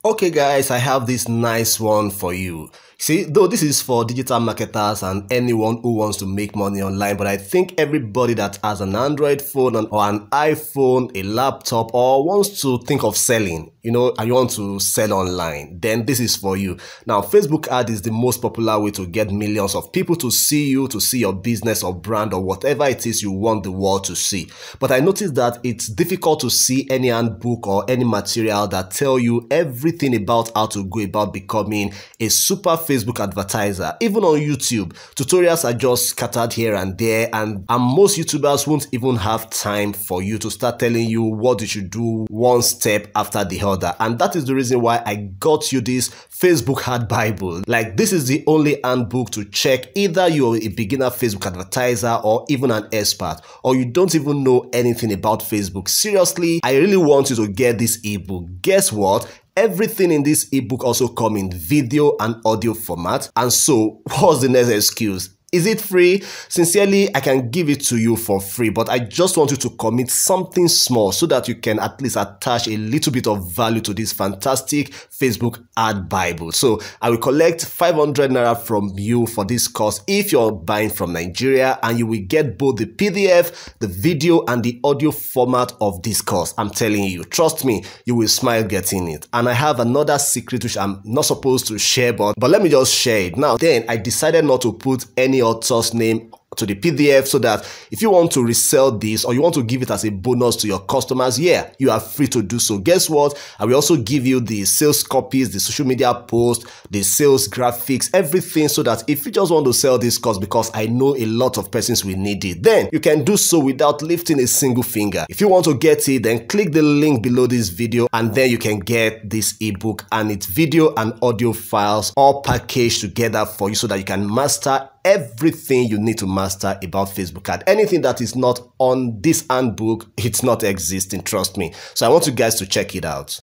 Okay guys, I have this nice one for you. See, though this is for digital marketers and anyone who wants to make money online, but I think everybody that has an Android phone or an iPhone, a laptop, or wants to think of selling, and you want to sell online, then this is for you. Now, Facebook ad is the most popular way to get millions of people to see you, to see your business or brand or whatever it is you want the world to see. But I noticed that it's difficult to see any handbook or any material that tell you everything about how to go about becoming a super Facebook advertiser. Even on YouTube, tutorials are just scattered here and there, and most YouTubers won't even have time for you to start telling you what you should do one step after the other. And that is the reason why I got you this Facebook Ad Bible. Like, this is the only handbook to check either you're a beginner Facebook advertiser or even an expert, or you don't even know anything about Facebook. Seriously, I really want you to get this ebook. Guess what? Everything in this ebook also comes in video and audio format. And so, what's the next excuse? Is it free? Sincerely, I can give it to you for free, but I just want you to commit something small so that you can at least attach a little bit of value to this fantastic Facebook Ad Bible. So I will collect 500 Naira from you for this course if you're buying from Nigeria, and you will get both the PDF, the video, and the audio format of this course. I'm telling you, trust me, you will smile getting it. And I have another secret which I'm not supposed to share, but let me just share it now. Then I decided not to put any author's name to the PDF, so that if you want to resell this or you want to give it as a bonus to your customers, you are free to do so. Guess what? I will also give you the sales copies, the social media posts, the sales graphics, everything, so that if you just want to sell this course, because I know a lot of persons will need it, then you can do so without lifting a single finger. If you want to get it, then click the link below this video, and then you can get this ebook and its video and audio files all packaged together for you, so that you can master everything you need to master about Facebook ad. Anything that is not on this handbook, it's not existing, trust me. So I want you guys to check it out.